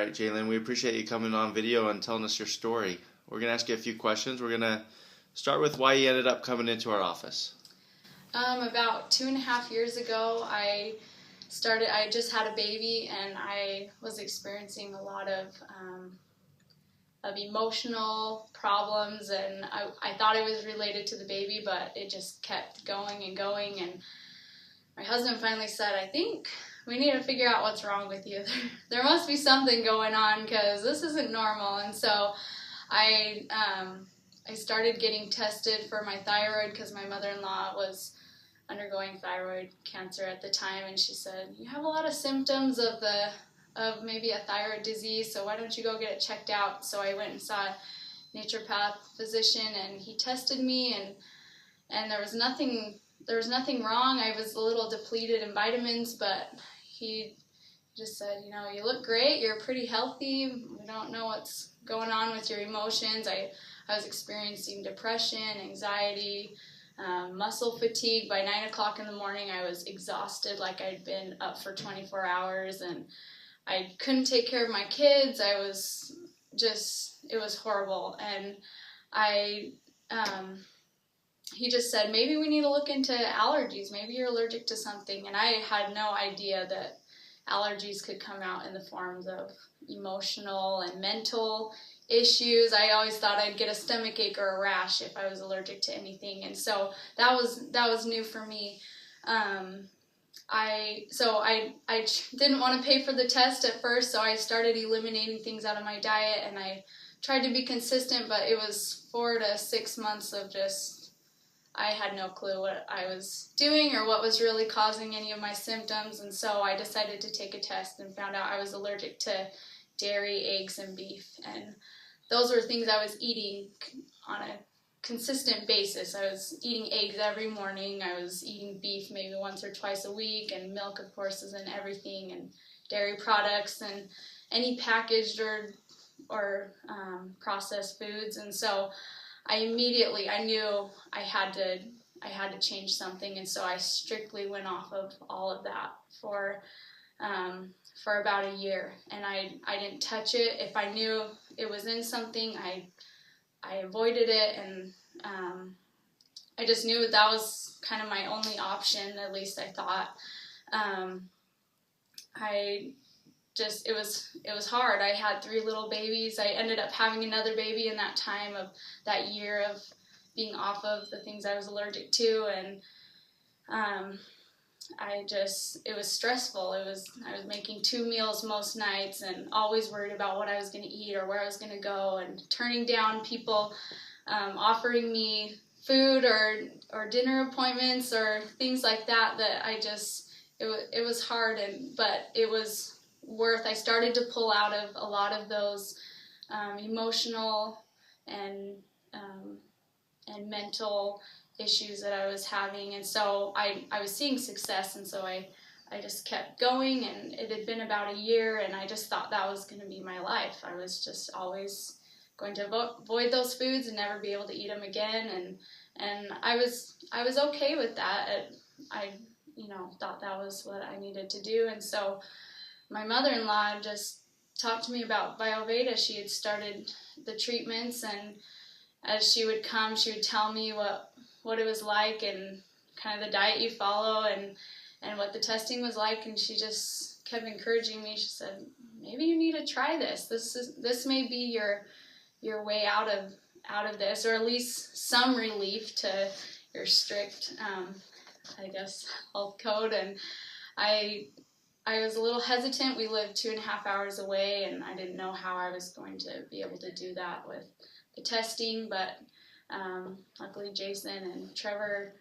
right, Jalen, we appreciate you coming on video and telling us your story. We're going to ask you a few questions. We're going to start with why you ended up coming into our office. About 2.5 years ago, I just had a baby, and I was experiencing a lot of emotional problems, and I thought it was related to the baby, but it just kept going and going, and my husband finally said, I think we need to figure out what's wrong with you. There must be something going on, because this isn't normal. And so I started getting tested for my thyroid, because my mother-in-law was undergoing thyroid cancer at the time, and she said, you have a lot of symptoms of maybe a thyroid disease, so why don't you go get it checked out? So I went and saw a naturopath physician, and he tested me, and there was nothing wrong. I was a little depleted in vitamins, but he just said, you look great, you're pretty healthy, we don't know what's going on with your emotions. I was experiencing depression, anxiety, muscle fatigue. By 9 o'clock in the morning, I was exhausted, like I'd been up for 24 hours, and I couldn't take care of my kids. It was horrible. And he just said, maybe we need to look into allergies. Maybe you're allergic to something. And I had no idea that allergies could come out in the forms of emotional and mental issues. I always thought I'd get a stomach ache or a rash if I was allergic to anything. And so that was new for me. I didn't want to pay for the test at first, so I started eliminating things out of my diet, and I tried to be consistent, but it was 4 to 6 months of I had no clue what I was doing or what was really causing any of my symptoms. And so I decided to take a test and found out I was allergic to dairy, eggs, and beef. And those were things I was eating on a consistent basis. I was eating eggs every morning. I was eating beef maybe once or twice a week, and milk, of course, is in everything, and dairy products and any packaged or processed foods. And so I knew I had to change something, and so I strictly went off of all of that for about a year, and I didn't touch it. If I knew it was in something, I avoided it, and I just knew that was kind of my only option, at least I thought. It was hard. I had 3 little babies. I ended up having another baby in that time of that year of being off of the things I was allergic to, and it was stressful. I was making 2 meals most nights, and always worried about what I was going to eat or where I was going to go, and turning down people offering me food or dinner appointments or things like that it was hard, but it was I started to pull out of a lot of those emotional and mental issues that I was having, and so I was seeing success, and so I just kept going, and it had been about a year, and I just thought that was going to be my life. I was just always going to avoid those foods and never be able to eat them again, and I was okay with that. I thought that was what I needed to do, and so my mother-in-law just talked to me about Bioveda. She had started the treatments, and as she would come, she would tell me what it was like and kind of the diet you follow and what the testing was like, and she just kept encouraging me. She said, maybe you need to try this. This may be your way out of this, or at least some relief to your strict health code. And I was a little hesitant. We lived 2.5 hours away, and I didn't know how I was going to be able to do that with the testing, but luckily Jason and Trevor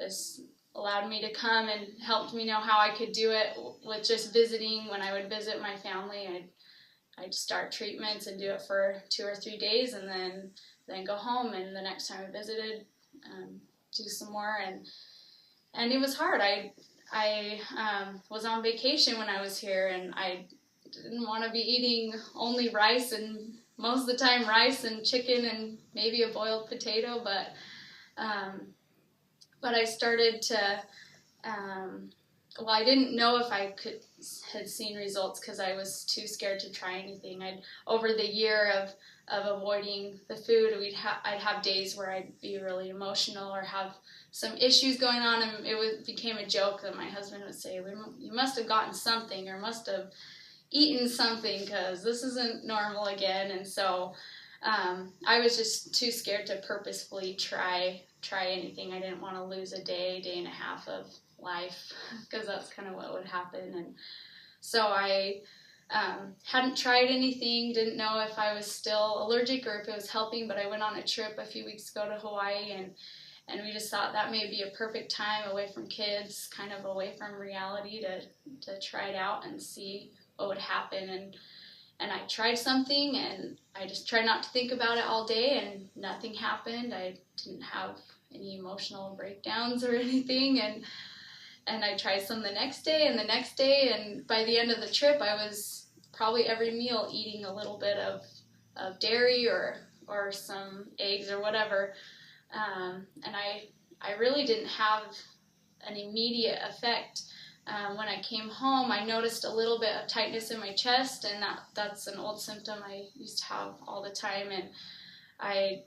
just allowed me to come and helped me know how I could do it with just visiting. When I would visit my family, I'd start treatments and do it for 2 or 3 days, and then go home, and the next time I visited, do some more, and it was hard. I was on vacation when I was here, and I didn't want to be eating only rice, and most of the time rice and chicken and maybe a boiled potato, but I started to well, I didn't know if I had seen results because I was too scared to try anything. Over the year of avoiding the food, I'd have days where I'd be really emotional or have some issues going on, and became a joke that my husband would say, "You must have gotten something or must have eaten something because this isn't normal again." And so I was just too scared to purposefully try anything. I didn't want to lose a day and a half of life because that's kind of what would happen. And so I hadn't tried anything, didn't know if I was still allergic or if it was helping, but I went on a trip a few weeks ago to Hawaii, and we just thought that may be a perfect time away from kids, kind of away from reality, to try it out and see what would happen. And I tried something, and I just tried not to think about it all day, and nothing happened. I didn't have any emotional breakdowns or anything, and I tried some the next day and the next day, and by the end of the trip, I was probably every meal eating a little bit of dairy or some eggs or whatever, and I really didn't have an immediate effect. When I came home, I noticed a little bit of tightness in my chest, and that's an old symptom I used to have all the time. And I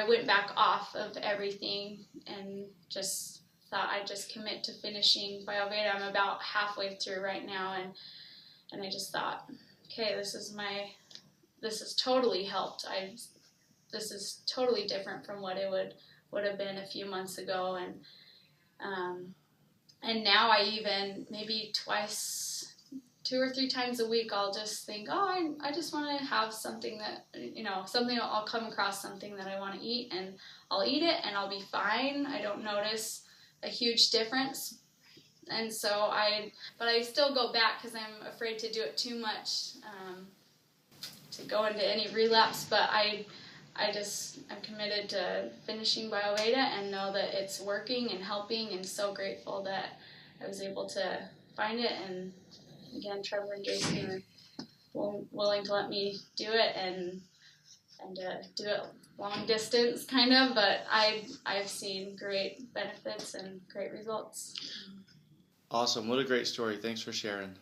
went back off of everything and just thought I'd just commit to finishing Bioveda. I'm about halfway through right now, and I just thought, okay, this has totally helped. This is totally different from what it would have been a few months ago, and now I even maybe twice, 2 or 3 times a week, I'll just think, oh, I just want to have something that, something I'll come across something that I want to eat, and I'll eat it and I'll be fine. I don't notice a huge difference. And so but I still go back because I'm afraid to do it too much, to go into any relapse. But I'm committed to finishing Bioveda and know that it's working and helping, and so grateful that I was able to find it. And again, Trevor and Jason are willing to let me do it and do it long distance kind of, but I've seen great benefits and great results. Awesome. What a great story. Thanks for sharing.